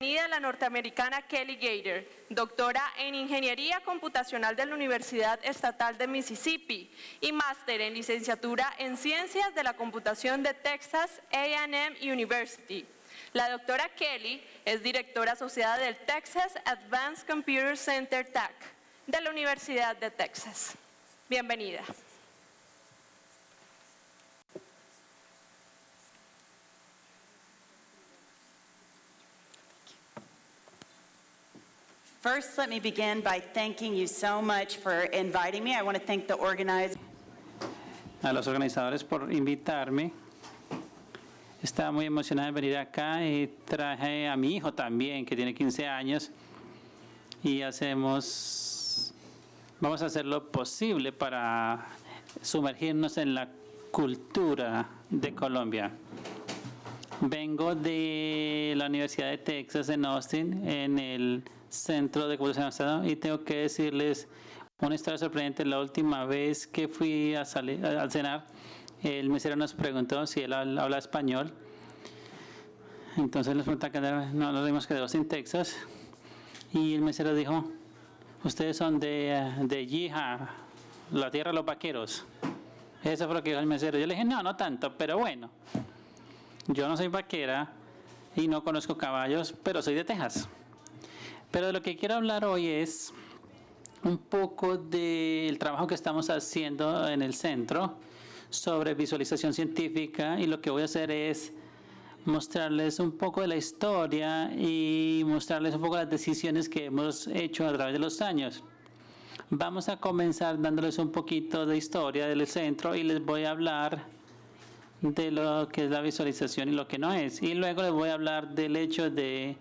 Bienvenida a la norteamericana Kelly Gator, doctora en Ingeniería Computacional de la Universidad Estatal de Mississippi y máster en licenciatura en Ciencias de la Computación de Texas A&M University. La doctora Kelly es directora asociada del Texas Advanced Computer Center TAC de la Universidad de Texas. Bienvenida. First, let me begin by thanking you so much for inviting me. I want to thank the organizers. A los organizadores por invitarme. Estaba muy emocionada de venir acá y traje a mi hijo también, que tiene 15 años, y vamos a hacer lo posible para sumergirnos en la cultura de Colombia. Vengo de la Universidad de Texas en Austin, en el Centro de Computación Avanzada, y tengo que decirles una historia sorprendente. La última vez que fui a cenar, el mesero nos preguntó si él habla español. Entonces les preguntaba que nos dimos que de Austin, Texas, y el mesero dijo: ustedes son de Yija, la tierra de los vaqueros. Eso fue lo que dijo el mesero. Yo le dije: no tanto, pero bueno. Yo no soy vaquera y no conozco caballos, pero soy de Texas. Pero de lo que quiero hablar hoy es un poco del trabajo que estamos haciendo en el centro sobre visualización científica, y lo que voy a hacer es mostrarles un poco de la historia y mostrarles un poco las decisiones que hemos hecho a través de los años. Vamos a comenzar dándoles un poquito de historia del centro y les voy a hablar de lo que es la visualización y lo que no es. Y luego les voy a hablar del hecho de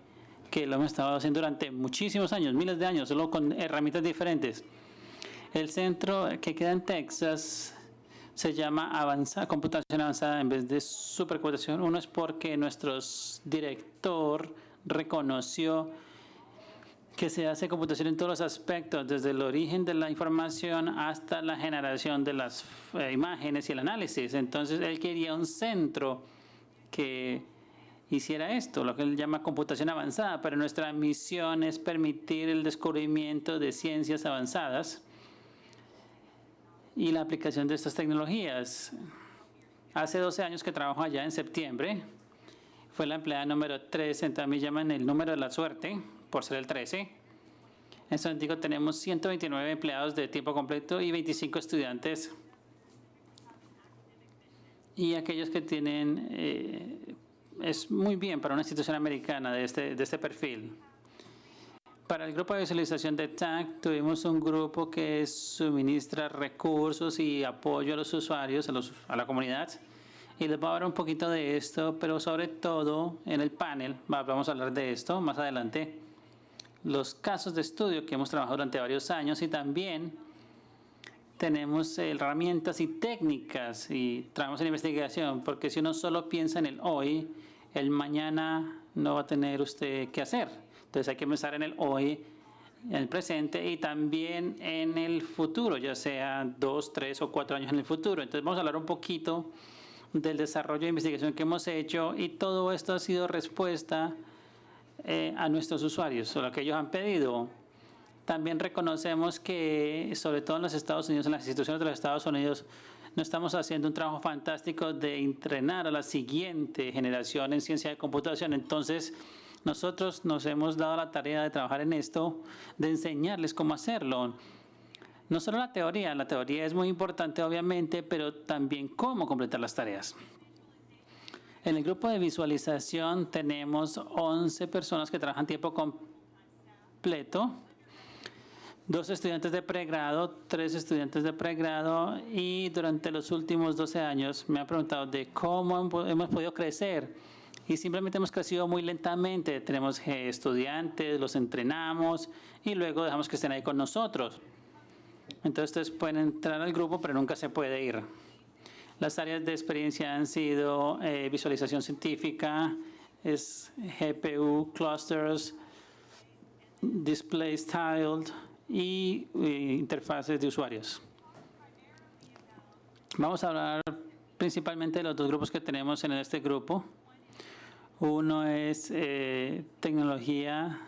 que lo hemos estado haciendo durante muchísimos años, miles de años, solo con herramientas diferentes. El centro que queda en Texas se llama Computación Avanzada en vez de Supercomputación. Uno es porque nuestro director reconoció que se hace computación en todos los aspectos, desde el origen de la información hasta la generación de las imágenes y el análisis. Entonces él quería un centro que hiciera esto, lo que él llama computación avanzada, pero nuestra misión es permitir el descubrimiento de ciencias avanzadas y la aplicación de estas tecnologías. Hace 12 años que trabajo allá, en septiembre. Fue la empleada número 13, entonces me llaman el número de la suerte, por ser el 13. En San Diego tenemos 129 empleados de tiempo completo y 25 estudiantes. Y aquellos que tienen, es muy bien para una institución americana de este perfil. Para el grupo de visualización de TAC, tuvimos un grupo que suministra recursos y apoyo a los usuarios, a la comunidad. Y les voy a hablar un poquito de esto, pero sobre todo en el panel vamos a hablar de esto más adelante. Los casos de estudio que hemos trabajado durante varios años, y también tenemos herramientas y técnicas y trabajamos en investigación, porque si uno solo piensa en el hoy, el mañana no va a tener usted qué hacer. Entonces hay que pensar en el hoy, en el presente y también en el futuro, ya sea 2, 3 o 4 años en el futuro. Entonces vamos a hablar un poquito del desarrollo de investigación que hemos hecho, y todo esto ha sido respuesta a nuestros usuarios, o lo que ellos han pedido. También reconocemos que, sobre todo en los Estados Unidos, en las instituciones de los Estados Unidos, no estamos haciendo un trabajo fantástico de entrenar a la siguiente generación en ciencia de computación. Entonces, nosotros nos hemos dado la tarea de trabajar en esto, de enseñarles cómo hacerlo. No solo la teoría es muy importante obviamente, pero también cómo completar las tareas. En el grupo de visualización tenemos 11 personas que trabajan tiempo completo, 2 estudiantes de pregrado, 3 estudiantes de pregrado, y durante los últimos 12 años me han preguntado de cómo hemos podido crecer. Y simplemente hemos crecido muy lentamente. Tenemos estudiantes, los entrenamos y luego dejamos que estén ahí con nosotros. Entonces ustedes pueden entrar al grupo, pero nunca se puede ir. Las áreas de experiencia han sido visualización científica, es GPU, clusters, display styled y interfaces de usuarios. Vamos a hablar principalmente de los dos grupos que tenemos en este grupo. Uno es tecnología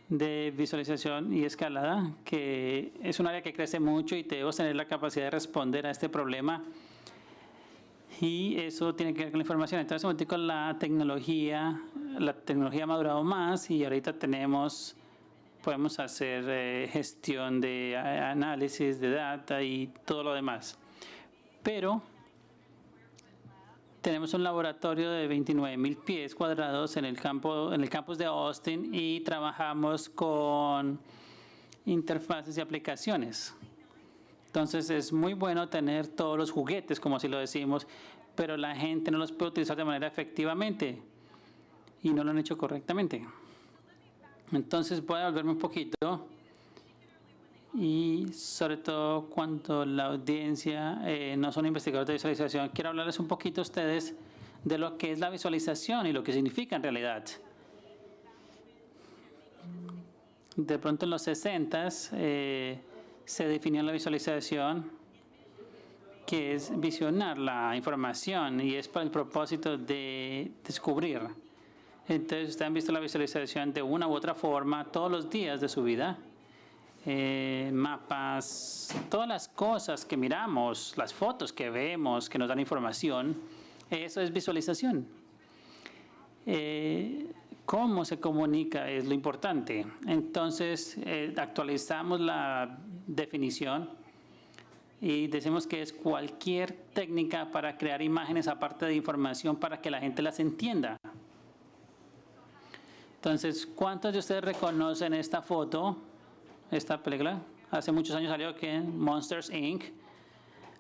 de visualización y escalada, que es un área que crece mucho y debemos tener la capacidad de responder a este problema. Y eso tiene que ver con la información. Entonces, con la tecnología ha madurado más y ahorita podemos hacer gestión de análisis de data y todo lo demás. Pero tenemos un laboratorio de 29,000 pies cuadrados en el campus de Austin y trabajamos con interfaces y aplicaciones. Entonces es muy bueno tener todos los juguetes, como así lo decimos, pero la gente no los puede utilizar de manera efectivamente y no lo han hecho correctamente. Entonces voy a volverme un poquito y sobre todo cuando la audiencia no son investigadores de visualización, quiero hablarles un poquito a ustedes de lo que es la visualización y lo que significa en realidad. De pronto en los 60s se definió la visualización, que es visionar la información y es para el propósito de descubrir. Entonces ustedes han visto la visualización de una u otra forma todos los días de su vida. Mapas, todas las cosas que miramos, las fotos que vemos, que nos dan información, eso es visualización. Cómo se comunica es lo importante. Entonces, actualizamos la definición y decimos que es cualquier técnica para crear imágenes aparte de información para que la gente las entienda. Entonces, ¿cuántos de ustedes reconocen esta foto? Esta película, hace muchos años salió que Monsters, Inc.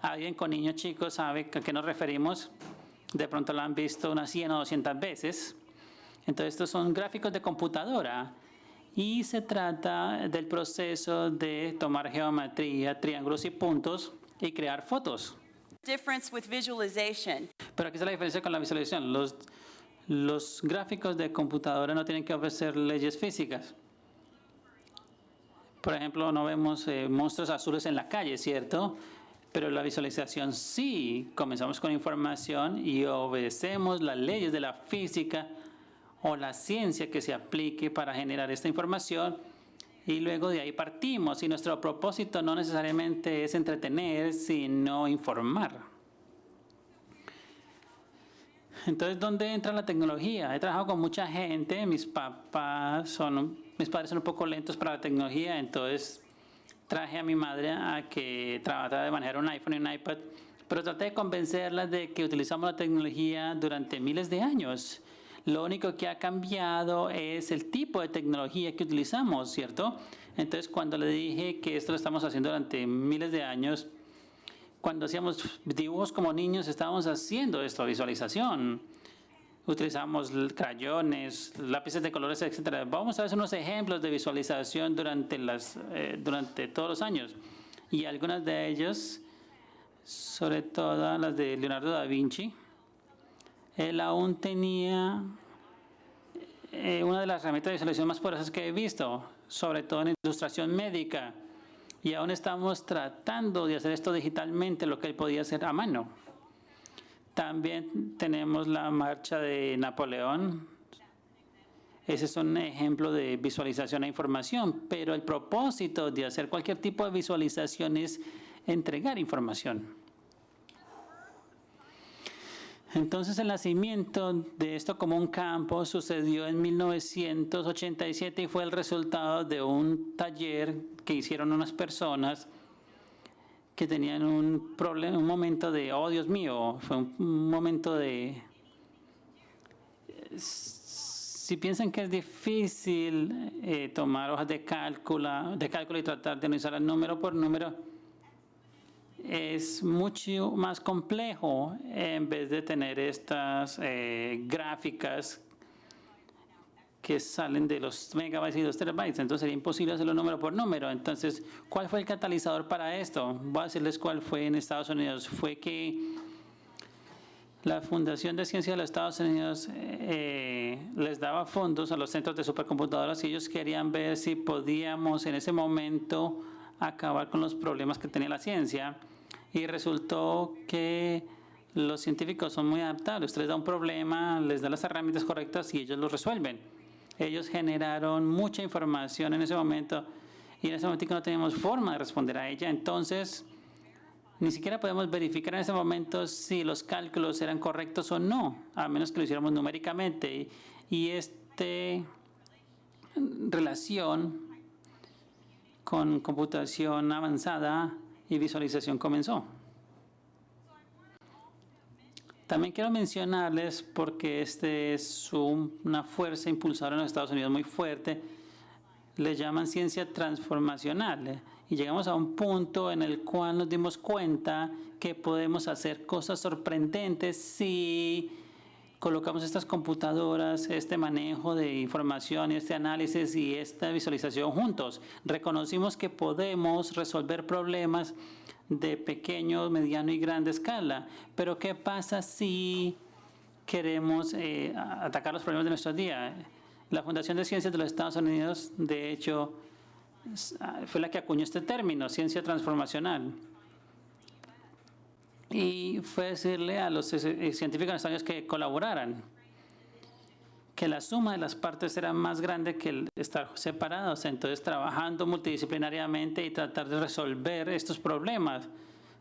Alguien con niños chicos sabe a qué nos referimos. De pronto la han visto unas 100 o 200 veces. Entonces, estos son gráficos de computadora y se trata del proceso de tomar geometría, triángulos y puntos y crear fotos. Difference with visualization. Pero aquí está la diferencia con la visualización. Los gráficos de computadora no tienen que ofrecer leyes físicas. Por ejemplo, no vemos monstruos azules en la calle, ¿cierto? Pero la visualización sí. Comenzamos con información y obedecemos las leyes de la física o la ciencia que se aplique para generar esta información y luego de ahí partimos. Y nuestro propósito no necesariamente es entretener, sino informar. Entonces, ¿dónde entra la tecnología? He trabajado con mucha gente, mis padres son un poco lentos para la tecnología, entonces traje a mi madre a que tratara de manejar un iPhone y un iPad, pero traté de convencerla de que utilizamos la tecnología durante miles de años. Lo único que ha cambiado es el tipo de tecnología que utilizamos, ¿cierto? Entonces, cuando le dije que esto lo estamos haciendo durante miles de años, cuando hacíamos dibujos como niños, estábamos haciendo esto, visualización. Utilizamos crayones, lápices de colores, etc. Vamos a ver unos ejemplos de visualización durante todos los años. Y algunas de ellas, sobre todo las de Leonardo da Vinci, él aún tenía una de las herramientas de visualización más poderosas que he visto, sobre todo en ilustración médica. Y aún estamos tratando de hacer esto digitalmente, lo que él podía hacer a mano. También tenemos la marcha de Napoleón. Ese es un ejemplo de visualización e información, pero el propósito de hacer cualquier tipo de visualización es entregar información. Entonces, el nacimiento de esto como un campo sucedió en 1987 y fue el resultado de un taller que hicieron unas personas que tenían un problema, un momento de, oh Dios mío, fue un momento de, si piensan que es difícil tomar hojas de cálculo y tratar de analizar número por número, es mucho más complejo en vez de tener estas gráficas que salen de los megabytes y los terabytes. Entonces sería imposible hacerlo número por número. Entonces, ¿cuál fue el catalizador para esto? Voy a decirles cuál fue en Estados Unidos. Fue que la Fundación de Ciencia de los Estados Unidos les daba fondos a los centros de supercomputadoras y ellos querían ver si podíamos en ese momento acabar con los problemas que tenía la ciencia. Y resultó que los científicos son muy adaptables. Usted les da un problema, les da las herramientas correctas y ellos lo resuelven. Ellos generaron mucha información en ese momento y en ese momento no teníamos forma de responder a ella. Entonces, ni siquiera podemos verificar en ese momento si los cálculos eran correctos o no, a menos que lo hiciéramos numéricamente. Y esta relación con computación avanzada y visualización comenzó. También quiero mencionarles, porque este es una fuerza impulsora en los Estados Unidos muy fuerte, le llaman ciencia transformacional. Y llegamos a un punto en el cual nos dimos cuenta que podemos hacer cosas sorprendentes si colocamos estas computadoras, este manejo de información, este análisis y esta visualización juntos. Reconocimos que podemos resolver problemas de pequeño, mediano y grande escala. Pero ¿qué pasa si queremos atacar los problemas de nuestro día? La Fundación de Ciencias de los Estados Unidos, de hecho, fue la que acuñó este término, ciencia transformacional. Y fue decirle a los científicos en Estados Unidos que colaboraran, que la suma de las partes era más grande que el estar separados. Entonces, trabajando multidisciplinariamente y tratar de resolver estos problemas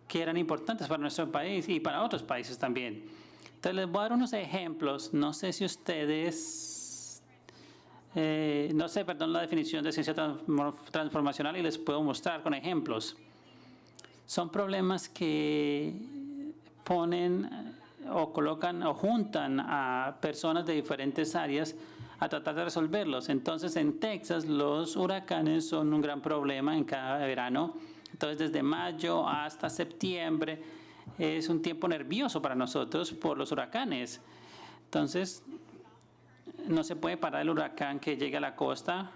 que eran importantes para nuestro país y para otros países también. Entonces, les voy a dar unos ejemplos. No sé si ustedes, no sé, perdón, la definición de ciencia transformacional y les puedo mostrar con ejemplos. Son problemas que ponen o colocan o juntan a personas de diferentes áreas a tratar de resolverlos. Entonces, en Texas, los huracanes son un gran problema en cada verano. Entonces, desde mayo hasta septiembre es un tiempo nervioso para nosotros por los huracanes. Entonces, no se puede parar el huracán que llegue a la costa,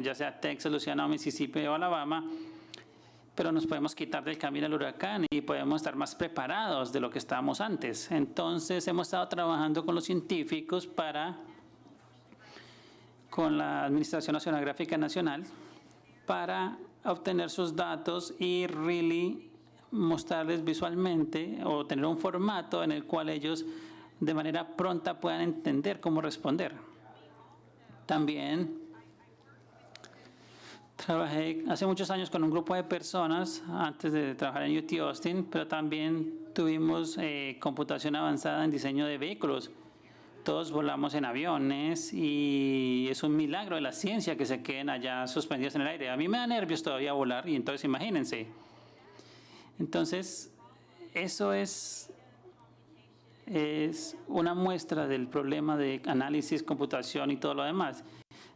ya sea Texas, Luisiana, Mississippi o Alabama, pero nos podemos quitar del camino el huracán y podemos estar más preparados de lo que estábamos antes. Entonces, hemos estado trabajando con los científicos con la Administración Oceanográfica Nacional para obtener sus datos y mostrarles visualmente o tener un formato en el cual ellos de manera pronta puedan entender cómo responder. También trabajé hace muchos años con un grupo de personas antes de trabajar en UT Austin, pero también tuvimos computación avanzada en diseño de vehículos. Todos volamos en aviones y es un milagro de la ciencia que se queden allá suspendidos en el aire. A mí me da nervios todavía volar y entonces imagínense. Entonces, eso es una muestra del problema de análisis, computación y todo lo demás.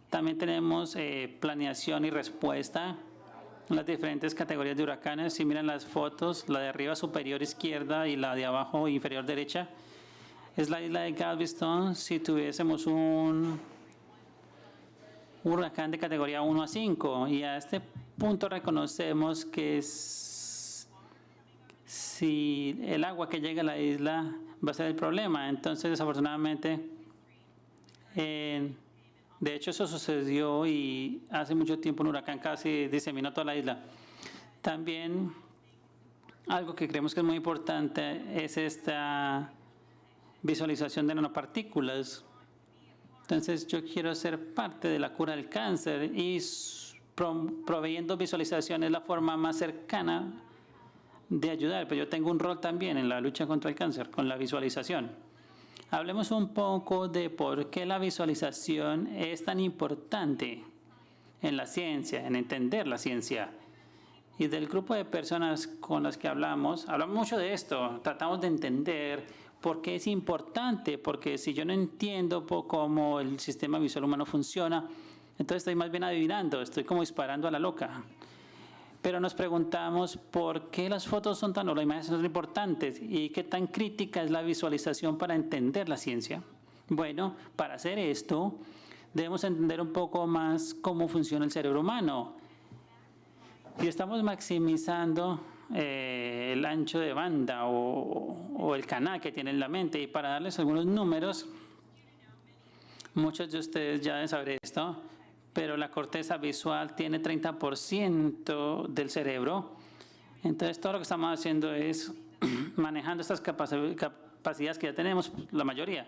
También tenemos planeación y respuesta en las diferentes categorías de huracanes. Si miran las fotos, la de arriba superior izquierda y la de abajo inferior derecha, es la isla de Galveston. Si tuviésemos un huracán de categoría 1 a 5, y a este punto reconocemos que si el agua que llega a la isla va a ser el problema. Entonces, desafortunadamente, de hecho, eso sucedió y hace mucho tiempo un huracán casi diseminó toda la isla. También algo que creemos que es muy importante es esta visualización de nanopartículas. Entonces, yo quiero ser parte de la cura del cáncer y proveyendo visualización es la forma más cercana de ayudar. Pero yo tengo un rol también en la lucha contra el cáncer con la visualización. Hablemos un poco de por qué la visualización es tan importante en la ciencia, en entender la ciencia. Y del grupo de personas con las que hablamos mucho de esto. Tratamos de entender por qué es importante, porque si yo no entiendo cómo el sistema visual humano funciona, entonces estoy más bien adivinando, estoy como disparando a la loca. Pero nos preguntamos por qué las fotos son o las imágenes son importantes y qué tan crítica es la visualización para entender la ciencia. Bueno, para hacer esto, debemos entender un poco más cómo funciona el cerebro humano. Y estamos maximizando el ancho de banda o el canal que tiene en la mente. Y para darles algunos números, muchos de ustedes ya deben saber esto, pero la corteza visual tiene 30% del cerebro. Entonces, todo lo que estamos haciendo es manejando estas capacidades que ya tenemos, la mayoría.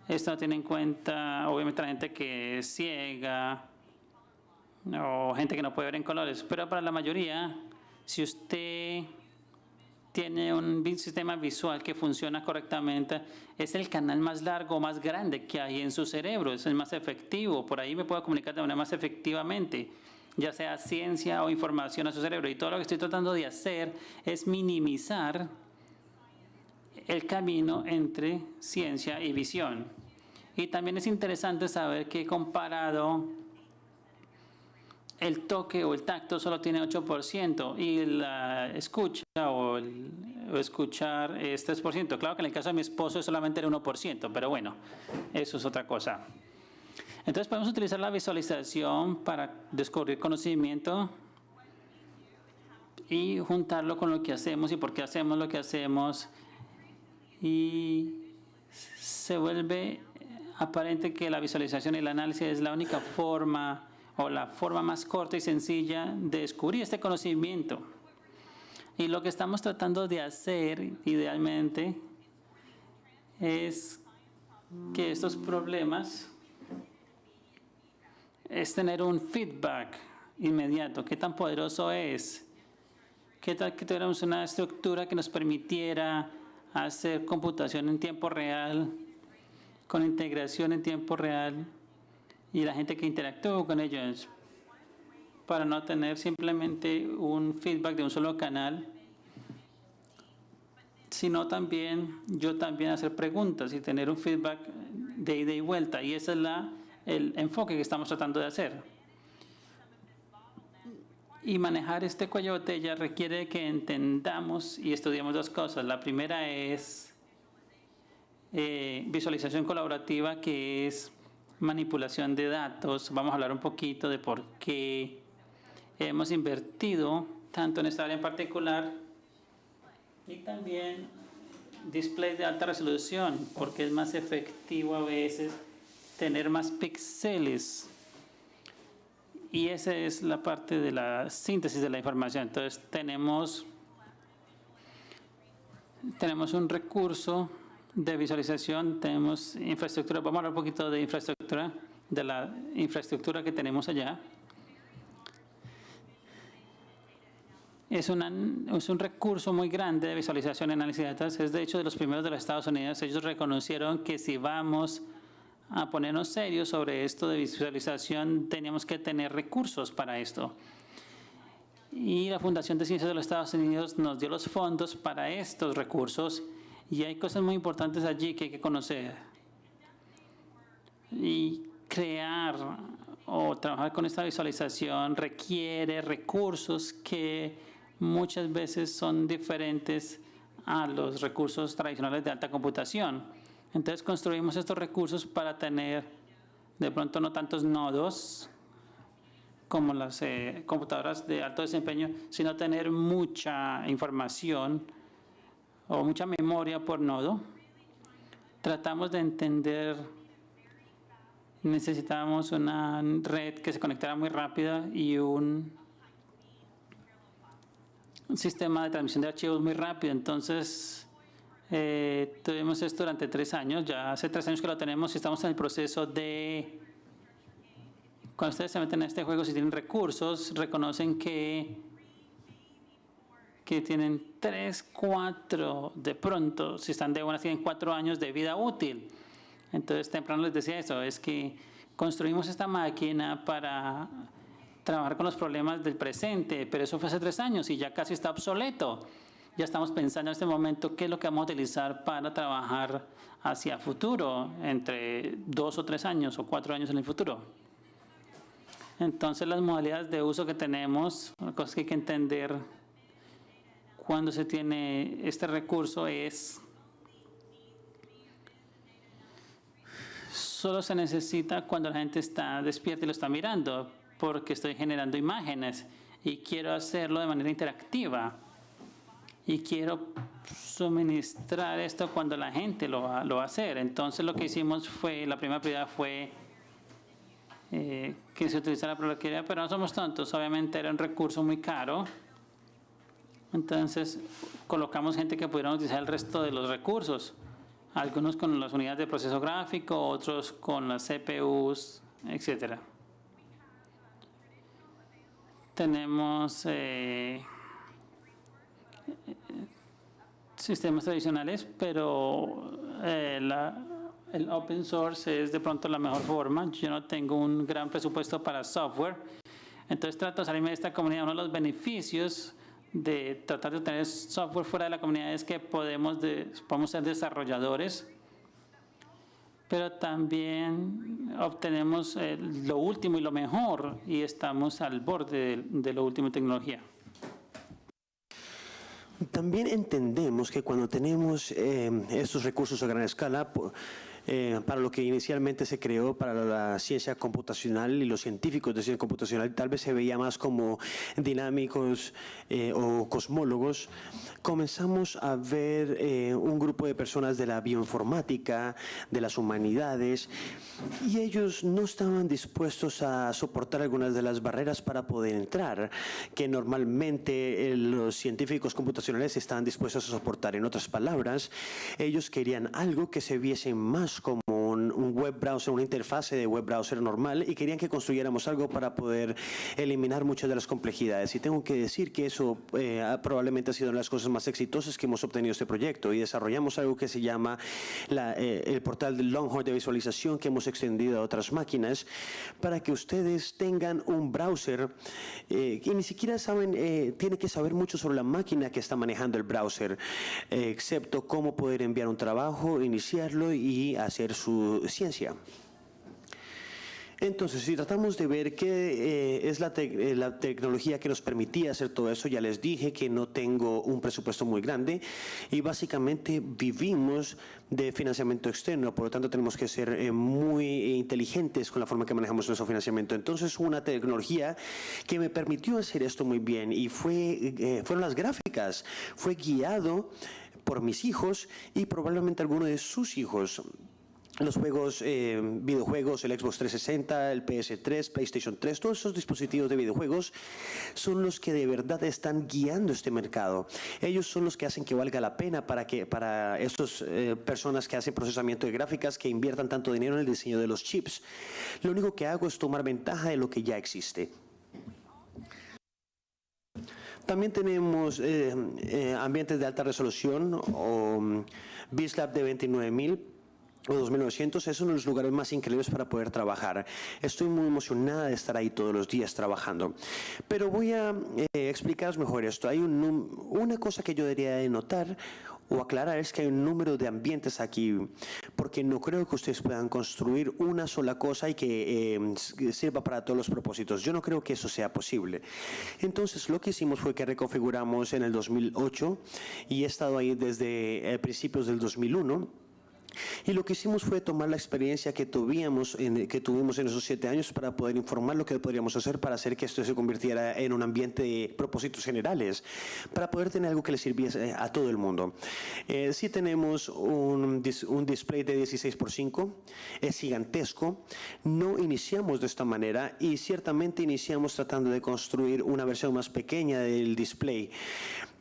Esto no tiene en cuenta, obviamente, la gente que es ciega o gente que no puede ver en colores, pero para la mayoría, si usted tiene un sistema visual que funciona correctamente, es el canal más largo, más grande que hay en su cerebro, es el más efectivo, por ahí me puedo comunicar de manera más efectivamente, ya sea ciencia o información a su cerebro, y todo lo que estoy tratando de hacer es minimizar el camino entre ciencia y visión. Y también es interesante saber que comparado el toque o el tacto solo tiene 8% y la escucha o escuchar es 3%. Claro que en el caso de mi esposo solamente era 1%, pero bueno, eso es otra cosa. Entonces podemos utilizar la visualización para descubrir conocimiento y juntarlo con lo que hacemos y por qué hacemos lo que hacemos. Y se vuelve aparente que la visualización y el análisis es la única forma o la forma más corta y sencilla de descubrir este conocimiento. Y lo que estamos tratando de hacer idealmente es que estos problemas es tener un feedback inmediato. ¿Qué tan poderoso es? ¿Qué tal que tuviéramos una estructura que nos permitiera hacer computación en tiempo real, con integración en tiempo real y la gente que interactúa con ellos, para no tener simplemente un feedback de un solo canal, sino también yo también hacer preguntas y tener un feedback de ida y vuelta, y ese es el enfoque que estamos tratando de hacer. Y manejar este cuello de botella requiere que entendamos y estudiemos dos cosas. La primera es visualización colaborativa, que es manipulación de datos. Vamos a hablar un poquito de por qué hemos invertido tanto en esta área en particular, y también display de alta resolución, porque es más efectivo a veces tener más píxeles. Y esa es la parte de la síntesis de la información. Entonces tenemos un recurso de visualización, tenemos infraestructura. Vamos a hablar un poquito de infraestructura, de la infraestructura que tenemos allá. Es un recurso muy grande de visualización y análisis de datos. Es de hecho de los primeros de los Estados Unidos. Ellos reconocieron que si vamos a ponernos serios sobre esto de visualización, teníamos que tener recursos para esto. Y la Fundación de Ciencias de los Estados Unidos nos dio los fondos para estos recursos, y hay cosas muy importantes allí que hay que conocer. Y crear o trabajar con esta visualización requiere recursos que muchas veces son diferentes a los recursos tradicionales de alta computación. Entonces construimos estos recursos para tener de pronto no tantos nodos como las computadoras de alto desempeño, sino tener mucha información o mucha memoria por nodo. Tratamos de entender, necesitamos una red que se conectara muy rápida y un sistema de transmisión de archivos muy rápido. Entonces tuvimos esto durante 3 años, ya hace 3 años que lo tenemos y estamos en el proceso de, cuando ustedes se meten a este juego, si tienen recursos, reconocen que tienen 3, 4, de pronto, si están de buenas, tienen 4 años de vida útil. Entonces temprano les decía eso, es que construimos esta máquina para trabajar con los problemas del presente, pero eso fue hace 3 años y ya casi está obsoleto. Ya estamos pensando en este momento qué es lo que vamos a utilizar para trabajar hacia futuro, entre 2 o 3 años o 4 años en el futuro. Entonces las modalidades de uso que tenemos, cosas que hay que entender cuando se tiene este recurso es, solo se necesita cuando la gente está despierta y lo está mirando, porque estoy generando imágenes y quiero hacerlo de manera interactiva. Y quiero suministrar esto cuando la gente lo va a hacer. Entonces lo que hicimos fue, la primera prioridad fue que se utilizara la probabilidad, pero no somos tontos. Obviamente era un recurso muy caro Entonces, colocamos gente que pudiera utilizar el resto de los recursos, algunos con las unidades de proceso gráfico, otros con las CPUs, etc. Tenemos sistemas tradicionales, pero el open source es de pronto la mejor forma. Yo no tengo un gran presupuesto para software, entonces trato de salirme de esta comunidad. Uno de los beneficios de tratar de tener software fuera de la comunidad es que podemos ser desarrolladores, pero también obtenemos lo último y lo mejor, y estamos al borde de lo último en tecnología. También entendemos que cuando tenemos estos recursos a gran escala, para lo que inicialmente se creó para la ciencia computacional y los científicos de ciencia computacional, tal vez se veía más como dinámicos o cosmólogos, comenzamos a ver un grupo de personas de la bioinformática, de las humanidades, y ellos no estaban dispuestos a soportar algunas de las barreras para poder entrar, que normalmente los científicos computacionales estaban dispuestos a soportar. En otras palabras, ellos querían algo que se viese más como un web browser, una interfase de web browser normal, y querían que construyéramos algo para poder eliminar muchas de las complejidades. Y tengo que decir que eso probablemente ha sido una de las cosas más exitosas que hemos obtenido este proyecto, y desarrollamos algo que se llama el portal de Longhorn de visualización, que hemos extendido a otras máquinas para que ustedes tengan un browser que ni siquiera saben, tiene que saber mucho sobre la máquina que está manejando el browser, excepto cómo poder enviar un trabajo, iniciarlo y hacer su ciencia. Entonces, si tratamos de ver qué es la tecnología que nos permitía hacer todo eso, ya les dije que no tengo un presupuesto muy grande y básicamente vivimos de financiamiento externo, por lo tanto tenemos que ser muy inteligentes con la forma que manejamos nuestro financiamiento. Entonces, una tecnología que me permitió hacer esto muy bien y fueron las gráficas. Fue guiado por mis hijos y probablemente alguno de sus hijos. Los juegos, videojuegos, el Xbox 360, el PS3, PlayStation 3, todos esos dispositivos de videojuegos son los que de verdad están guiando este mercado. Ellos son los que hacen que valga la pena para estas personas que hacen procesamiento de gráficas, que inviertan tanto dinero en el diseño de los chips. Lo único que hago es tomar ventaja de lo que ya existe. También tenemos ambientes de alta resolución o BizLab de 29.000. O 2900, es uno de los lugares más increíbles para poder trabajar. Estoy muy emocionada de estar ahí todos los días trabajando. Pero voy a explicaros mejor esto. Hay una cosa que yo debería de notar o aclarar, es que hay un número de ambientes aquí, porque no creo que ustedes puedan construir una sola cosa y que sirva para todos los propósitos. Yo no creo que eso sea posible. Entonces, lo que hicimos fue que reconfiguramos en el 2008 y he estado ahí desde principios del 2001. Y lo que hicimos fue tomar la experiencia que tuvimos en esos 7 años para poder informar lo que podríamos hacer para hacer que esto se convirtiera en un ambiente de propósitos generales, para poder tener algo que le sirviese a todo el mundo. Sí tenemos un display de 16:5, es gigantesco. No iniciamos de esta manera y ciertamente iniciamos tratando de construir una versión más pequeña del display.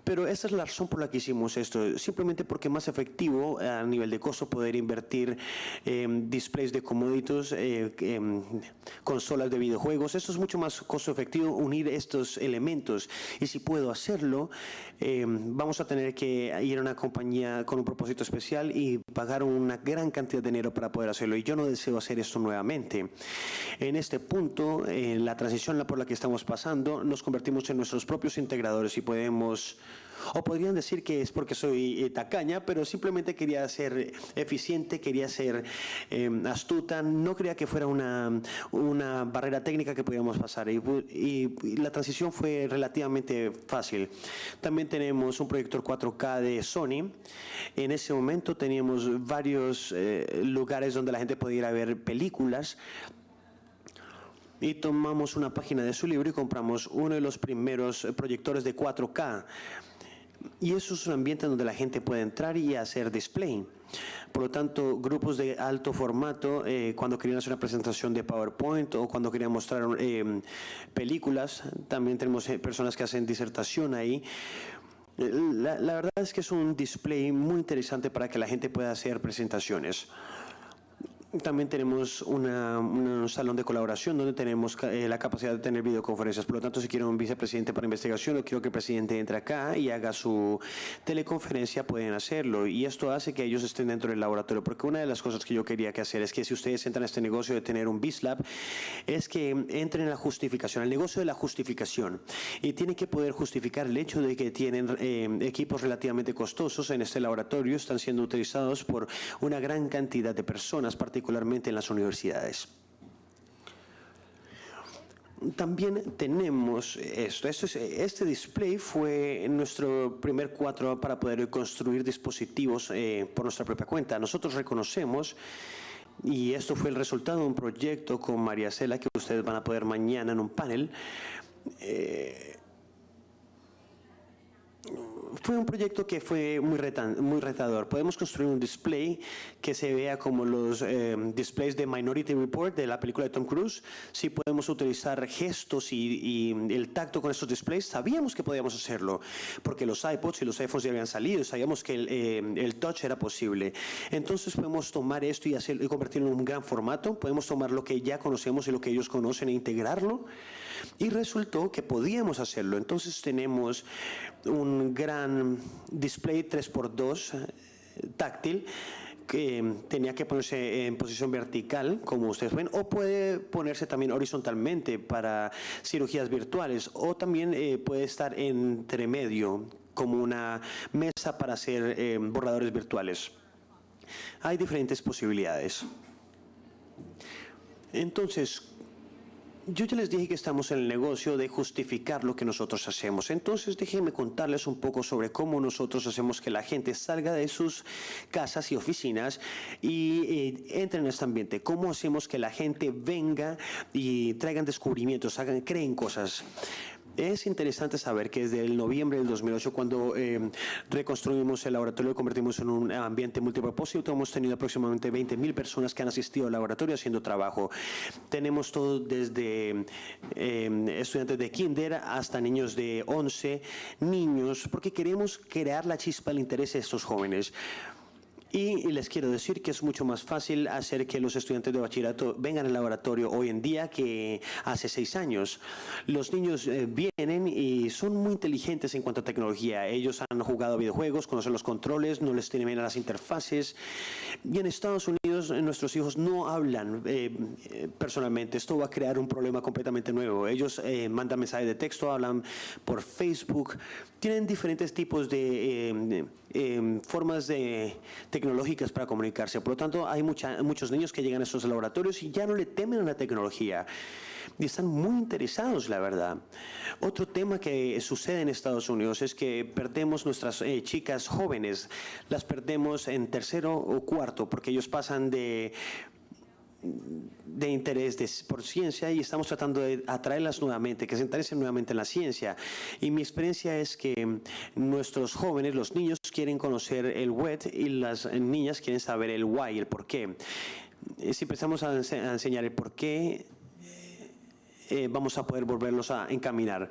Pero esa es la razón por la que hicimos esto, simplemente porque es más efectivo a nivel de costo poder invertir displays de commodities, consolas de videojuegos. Esto es mucho más costo efectivo, unir estos elementos. Y si puedo hacerlo, vamos a tener que ir a una compañía con un propósito especial y pagar una gran cantidad de dinero para poder hacerlo. Y yo no deseo hacer esto nuevamente. En este punto, en la transición por la que estamos pasando, nos convertimos en nuestros propios integradores y podemos... O podrían decir que es porque soy tacaña, pero simplemente quería ser eficiente, quería ser astuta, no creía que fuera una barrera técnica que podíamos pasar y la transición fue relativamente fácil. También tenemos un proyector 4K de Sony. En ese momento teníamos varios lugares donde la gente podía ir a ver películas. Y tomamos una página de su libro y compramos uno de los primeros proyectores de 4K. Y eso es un ambiente donde la gente puede entrar y hacer display. Por lo tanto, grupos de alto formato, cuando querían hacer una presentación de PowerPoint o cuando querían mostrar películas, también tenemos personas que hacen disertación ahí. La verdad es que es un display muy interesante para que la gente pueda hacer presentaciones. También tenemos un salón de colaboración donde tenemos la capacidad de tener videoconferencias. Por lo tanto, si quiero un vicepresidente para investigación o quiero que el presidente entre acá y haga su teleconferencia, pueden hacerlo. Y esto hace que ellos estén dentro del laboratorio. Porque una de las cosas que yo quería que hacer es que si ustedes entran a este negocio de tener un BizLab, es que entren en la justificación, el negocio de la justificación. Y tienen que poder justificar el hecho de que tienen equipos relativamente costosos en este laboratorio, están siendo utilizados por una gran cantidad de personas, particularmente en las universidades. También tenemos esto. Este display fue nuestro primer cuadro para poder construir dispositivos por nuestra propia cuenta. Nosotros reconocemos, y esto fue el resultado de un proyecto con María Cela, que ustedes van a poder mañana en un panel. Fue un proyecto que fue muy retador. Podemos construir un display que se vea como los displays de Minority Report de la película de Tom Cruise. Si podemos utilizar gestos y el tacto con estos displays, sabíamos que podíamos hacerlo, porque los iPods y los iPhones ya habían salido, sabíamos que el touch era posible. Entonces podemos tomar esto y convertirlo en un gran formato, podemos tomar lo que ya conocemos y lo que ellos conocen e integrarlo, y resultó que podíamos hacerlo. Entonces tenemos un gran display 3x2 táctil que tenía que ponerse en posición vertical, como ustedes ven, o puede ponerse también horizontalmente para cirugías virtuales, o también puede estar entre medio como una mesa para hacer borradores virtuales. Hay diferentes posibilidades. Entonces, yo ya les dije que estamos en el negocio de justificar lo que nosotros hacemos. Entonces, déjenme contarles un poco sobre cómo nosotros hacemos que la gente salga de sus casas y oficinas y entre en este ambiente. Cómo hacemos que la gente venga y traigan descubrimientos, creen cosas. Es interesante saber que desde el noviembre del 2008, cuando reconstruimos el laboratorio, lo convertimos en un ambiente multipropósito, hemos tenido aproximadamente 20,000 personas que han asistido al laboratorio haciendo trabajo. Tenemos todo desde estudiantes de kinder hasta niños de 11, niños, porque queremos crear la chispa, el interés de estos jóvenes. Y les quiero decir que es mucho más fácil hacer que los estudiantes de bachillerato vengan al laboratorio hoy en día que hace 6 años. Los niños vienen y son muy inteligentes en cuanto a tecnología. Ellos han jugado videojuegos, conocen los controles, no les tienen las interfaces. Y en Estados Unidos nuestros hijos no hablan personalmente. Esto va a crear un problema completamente nuevo. Ellos mandan mensajes de texto, hablan por Facebook. Tienen diferentes tipos de formas tecnológicas para comunicarse. Por lo tanto, hay muchos niños que llegan a estos laboratorios y ya no le temen a la tecnología. Y están muy interesados, la verdad. Otro tema que sucede en Estados Unidos es que perdemos nuestras chicas jóvenes. Las perdemos en tercero o cuarto porque ellos pasan de interés por ciencia y estamos tratando de atraerlas nuevamente, que se interesen nuevamente en la ciencia. Y mi experiencia es que nuestros jóvenes, los niños, quieren conocer el what y las niñas quieren saber el why, el por qué. Si empezamos a enseñar el por qué, vamos a poder volverlos a encaminar.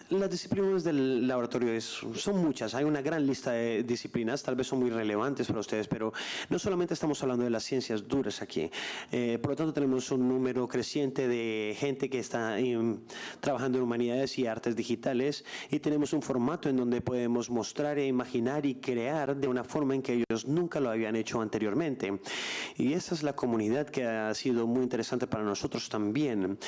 Las disciplinas del laboratorio son muchas, hay una gran lista de disciplinas, tal vez son muy relevantes para ustedes, pero no solamente estamos hablando de las ciencias duras aquí. Por lo tanto, tenemos un número creciente de gente que está trabajando en humanidades y artes digitales, y tenemos un formato en donde podemos mostrar, imaginar y crear de una forma en que ellos nunca lo habían hecho anteriormente. Y esa es la comunidad que ha sido muy interesante para nosotros también.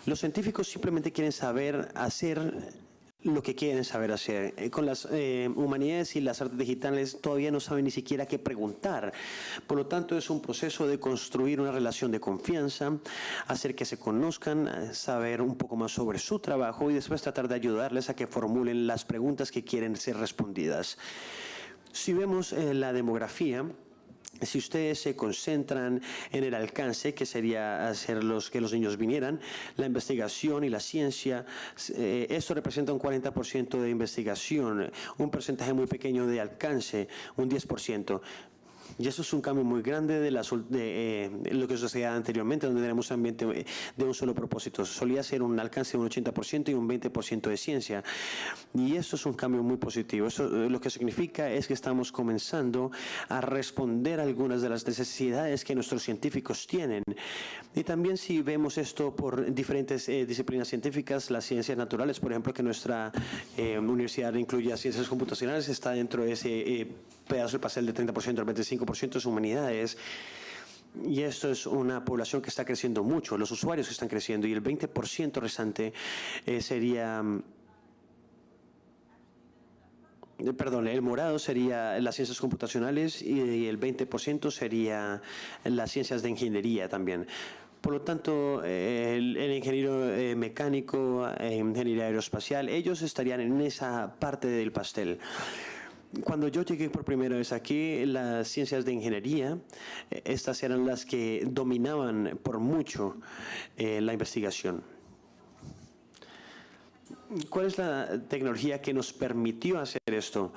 Los científicos simplemente quieren saber hacer lo que quieren saber hacer. Con las humanidades y las artes digitales todavía no saben ni siquiera qué preguntar. Por lo tanto, es un proceso de construir una relación de confianza, hacer que se conozcan, saber un poco más sobre su trabajo y después tratar de ayudarles a que formulen las preguntas que quieren ser respondidas. Si vemos la demografía, si ustedes se concentran en el alcance, que sería hacer que los niños vinieran, la investigación y la ciencia, esto representa un 40% de investigación, un porcentaje muy pequeño de alcance, un 10%. Y eso es un cambio muy grande de lo que sucedía anteriormente, donde tenemos un ambiente de un solo propósito. Solía ser un alcance de un 80% y un 20% de ciencia. Y eso es un cambio muy positivo. Eso lo que significa es que estamos comenzando a responder a algunas de las necesidades que nuestros científicos tienen. Y también si vemos esto por diferentes disciplinas científicas, las ciencias naturales, por ejemplo, que nuestra universidad incluye a ciencias computacionales, está dentro de ese pedazo del pastel del 30% al 25% es humanidades. Y esto es una población que está creciendo mucho, los usuarios que están creciendo, y el 20% restante sería... Perdón, el morado sería las ciencias computacionales y el 20% sería las ciencias de ingeniería también. Por lo tanto, el ingeniero mecánico, ingeniería aeroespacial, ellos estarían en esa parte del pastel. Cuando yo llegué por primera vez aquí, las ciencias de ingeniería, estas eran las que dominaban por mucho la investigación. ¿Cuál es la tecnología que nos permitió hacer esto?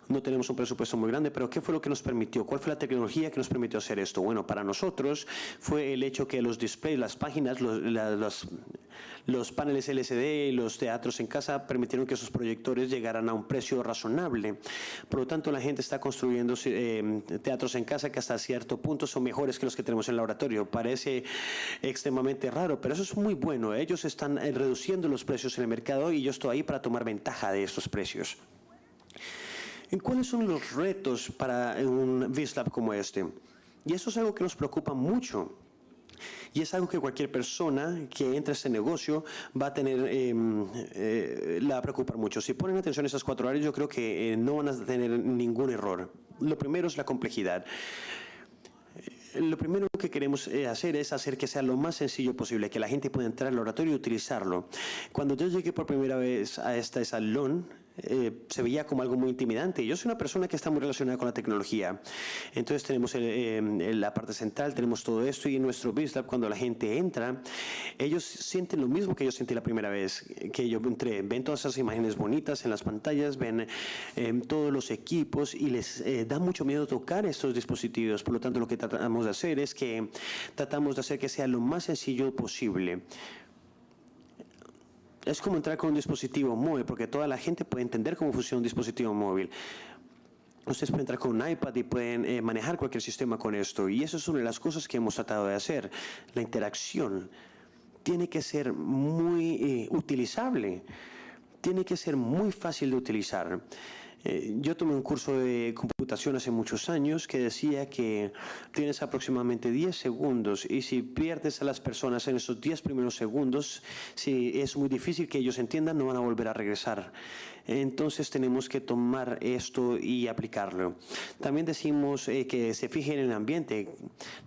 No tenemos un presupuesto muy grande, pero ¿qué fue lo que nos permitió? ¿Cuál fue la tecnología que nos permitió hacer esto? Bueno, para nosotros fue el hecho que los displays, las páginas, los paneles LCD y los teatros en casa permitieron que esos proyectores llegaran a un precio razonable. Por lo tanto, la gente está construyendo teatros en casa que hasta cierto punto son mejores que los que tenemos en el laboratorio. Parece extremadamente raro, pero eso es muy bueno. Ellos están reduciendo los precios en el mercado y yo estoy ahí para tomar ventaja de estos precios. ¿Cuáles son los retos para un VisLab como este? Y eso es algo que nos preocupa mucho. Y es algo que cualquier persona que entre a este negocio va a tener, la va a preocupar mucho. Si ponen atención a esas 4 áreas, yo creo que no van a tener ningún error. Lo primero es la complejidad. Lo primero que queremos hacer es hacer que sea lo más sencillo posible, que la gente pueda entrar al laboratorio y utilizarlo. Cuando yo llegué por primera vez a este salón, se veía como algo muy intimidante. Yo soy una persona que está muy relacionada con la tecnología. Entonces tenemos la parte central, tenemos todo esto, y en nuestro VisLab, cuando la gente entra, ellos sienten lo mismo que yo sentí la primera vez que yo entré. Ven todas esas imágenes bonitas en las pantallas, ven todos los equipos y les da mucho miedo tocar estos dispositivos. Por lo tanto, lo que tratamos de hacer es que tratamos de hacer que sea lo más sencillo posible. Es como entrar con un dispositivo móvil, porque toda la gente puede entender cómo funciona un dispositivo móvil. Ustedes pueden entrar con un iPad y pueden manejar cualquier sistema con esto. Y eso es una de las cosas que hemos tratado de hacer. La interacción tiene que ser muy utilizable. Tiene que ser muy fácil de utilizar. Yo tomé un curso de computación hace muchos años que decía que tienes aproximadamente 10 segundos y si pierdes a las personas en esos 10 primeros segundos, si es muy difícil que ellos entiendan, no van a volver a regresar. Entonces tenemos que tomar esto y aplicarlo. También decimos que se fijen en el ambiente.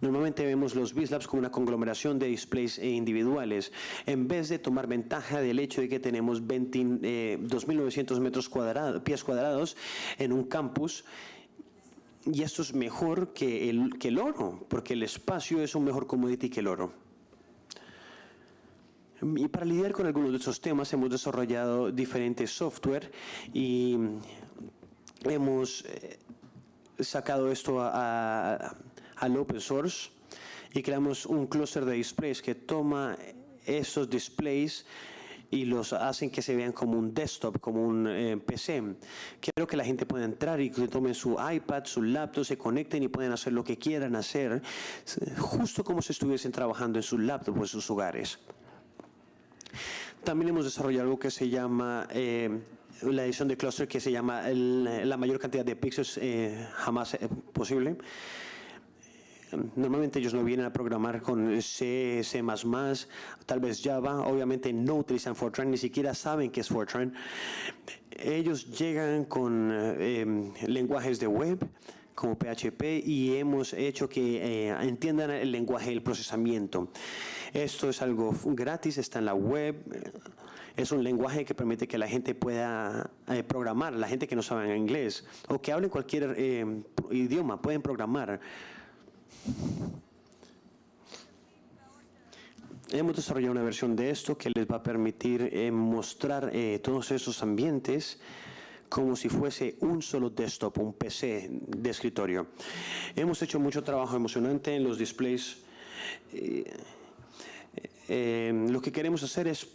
Normalmente vemos los VisLabs como una conglomeración de displays individuales. En vez de tomar ventaja del hecho de que tenemos 2.900 pies cuadrados en un campus, y esto es mejor que el oro, porque el espacio es un mejor commodity que el oro. Y para lidiar con algunos de estos temas hemos desarrollado diferentes software y hemos sacado esto al open source y creamos un clúster de displays que toma esos displays y los hacen que se vean como un desktop, como un PC. Quiero que la gente pueda entrar y que tomen su iPad, su laptop, se conecten y pueden hacer lo que quieran hacer, justo como si estuviesen trabajando en su laptop o en sus hogares. También hemos desarrollado algo que se llama la edición de clúster, que se llama la mayor cantidad de píxeles jamás posible. Normalmente ellos no vienen a programar con C, C++, tal vez Java. Obviamente no utilizan Fortran, ni siquiera saben qué es Fortran. Ellos llegan con lenguajes de web como PHP y hemos hecho que entiendan el lenguaje del procesamiento. Esto es algo gratis, está en la web. Es un lenguaje que permite que la gente pueda programar, la gente que no sabe inglés o que hable cualquier idioma, pueden programar. Hemos desarrollado una versión de esto que les va a permitir mostrar todos esos ambientes como si fuese un solo desktop, un PC de escritorio. Hemos hecho mucho trabajo emocionante en los displays. Lo que queremos hacer es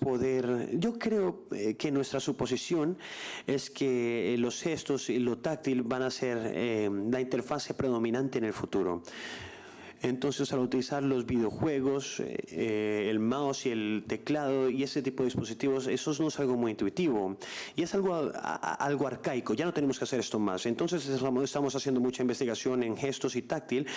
yo creo que nuestra suposición es que los gestos y lo táctil van a ser la interfase predominante en el futuro. Entonces, al utilizar los videojuegos, el mouse y el teclado y ese tipo de dispositivos, eso no es algo muy intuitivo y es algo arcaico. Ya no tenemos que hacer esto más. Entonces, estamos haciendo mucha investigación en gestos y táctil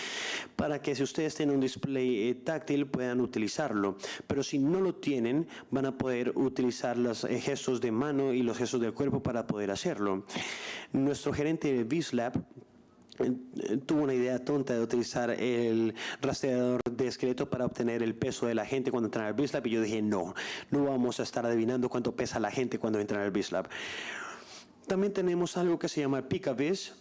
para que si ustedes tienen un display táctil puedan utilizarlo. Pero si no lo tienen, van a poder utilizar los gestos de mano y los gestos del cuerpo para poder hacerlo. Nuestro gerente de VisLab tuvo una idea tonta de utilizar el rastreador de esqueleto para obtener el peso de la gente cuando entra al VisLab, y yo dije no vamos a estar adivinando cuánto pesa la gente cuando entra al VisLab. También tenemos algo que se llama PicoVis,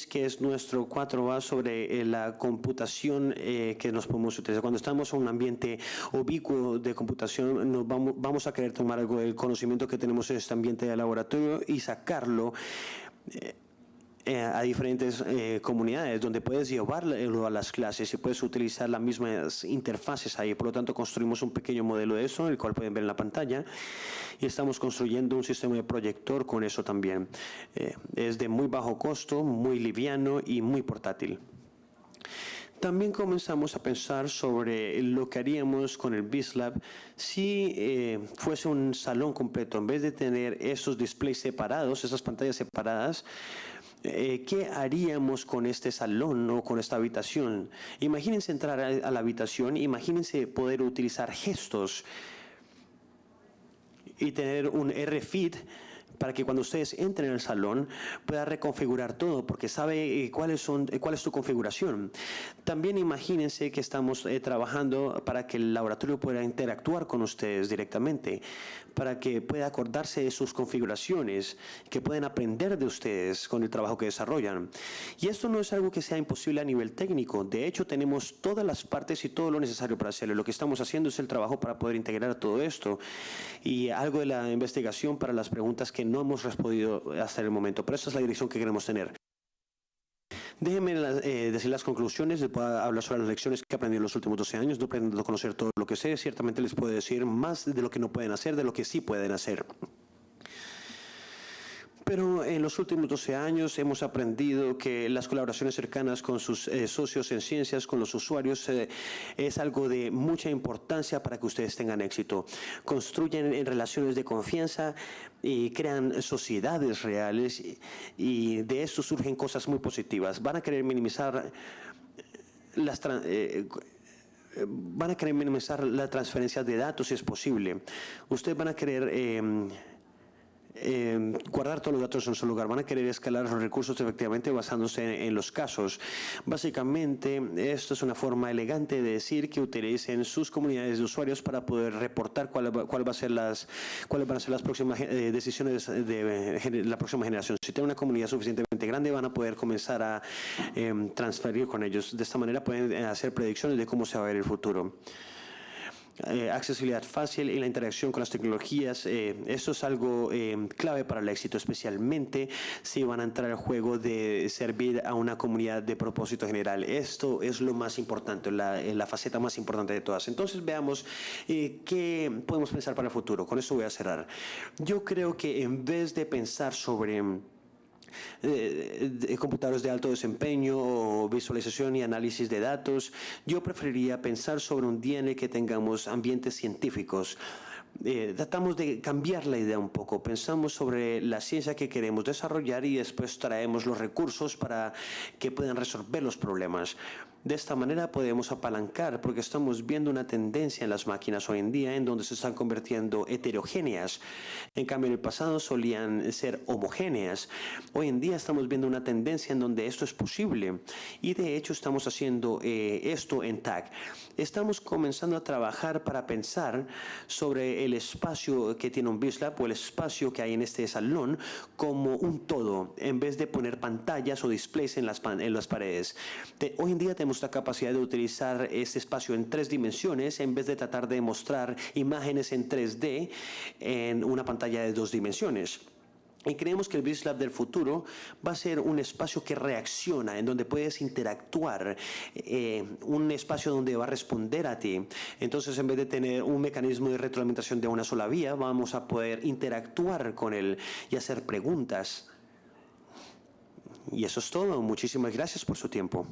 que es nuestro 4A sobre la computación que nos podemos utilizar. Cuando estamos en un ambiente ubicuo de computación, vamos a querer tomar algo del conocimiento que tenemos en este ambiente de laboratorio y sacarlo a diferentes comunidades donde puedes llevarlo a las clases y puedes utilizar las mismas interfaces ahí. Por lo tanto, construimos un pequeño modelo de eso, el cual pueden ver en la pantalla, y estamos construyendo un sistema de proyector con eso también. Es de muy bajo costo, muy liviano y muy portátil. También comenzamos a pensar sobre lo que haríamos con el VisLab si fuese un salón completo. En vez de tener esos displays separados, esas pantallas separadas, ¿qué haríamos con este salón o con esta habitación? Imagínense entrar a la habitación, imagínense poder utilizar gestos y tener un RFID para que cuando ustedes entren al salón pueda reconfigurar todo porque sabe cuál es tu configuración. También imagínense que estamos trabajando para que el laboratorio pueda interactuar con ustedes directamente, para que pueda acordarse de sus configuraciones, que puedan aprender de ustedes con el trabajo que desarrollan. Y esto no es algo que sea imposible a nivel técnico. De hecho, tenemos todas las partes y todo lo necesario para hacerlo. Lo que estamos haciendo es el trabajo para poder integrar todo esto y algo de la investigación para las preguntas que no hemos respondido hasta el momento. Pero esa es la dirección que queremos tener. Déjenme decir las conclusiones, les puedo hablar sobre las lecciones que he aprendido en los últimos 12 años. No pretendo conocer todo lo que sé, ciertamente les puedo decir más de lo que no pueden hacer, de lo que sí pueden hacer. Pero en los últimos 12 años hemos aprendido que las colaboraciones cercanas con sus socios en ciencias, con los usuarios, es algo de mucha importancia para que ustedes tengan éxito. Construyen en relaciones de confianza y crean sociedades reales y de esto surgen cosas muy positivas. Van a querer minimizar la transferencia de datos si es posible. Ustedes van a querer guardar todos los datos en un solo lugar. Van a querer escalar los recursos efectivamente basándose en los casos. Básicamente, esto es una forma elegante de decir que utilicen sus comunidades de usuarios para poder reportar cuáles van a ser las próximas decisiones de la próxima generación. Si tienen una comunidad suficientemente grande, van a poder comenzar a transferir con ellos. De esta manera pueden hacer predicciones de cómo se va a ver el futuro. Accesibilidad fácil y la interacción con las tecnologías, esto es algo clave para el éxito, especialmente si van a entrar al juego de servir a una comunidad de propósito general. Esto es lo más importante, la faceta más importante de todas. Entonces veamos qué podemos pensar para el futuro. Con esto voy a cerrar. Yo creo que en vez de pensar sobre computadores de alto desempeño o visualización y análisis de datos, yo preferiría pensar sobre un día en el que tengamos ambientes científicos. Tratamos de cambiar la idea un poco, pensamos sobre la ciencia que queremos desarrollar y después traemos los recursos para que puedan resolver los problemas. De esta manera podemos apalancar, porque estamos viendo una tendencia en las máquinas hoy en día en donde se están convirtiendo heterogéneas. En cambio, en el pasado solían ser homogéneas. Hoy en día estamos viendo una tendencia en donde esto es posible. Y de hecho estamos haciendo esto en TAC. Estamos comenzando a trabajar para pensar sobre el espacio que tiene un VisLab o el espacio que hay en este salón como un todo, en vez de poner pantallas o displays en las paredes. Hoy en día tenemos la capacidad de utilizar este espacio en 3 dimensiones en vez de tratar de mostrar imágenes en 3D en una pantalla de 2 dimensiones. Y creemos que el Biz Lab del futuro va a ser un espacio que reacciona, en donde puedes interactuar, un espacio donde va a responder a ti. Entonces, en vez de tener un mecanismo de retroalimentación de una sola vía, vamos a poder interactuar con él y hacer preguntas. Y eso es todo. Muchísimas gracias por su tiempo.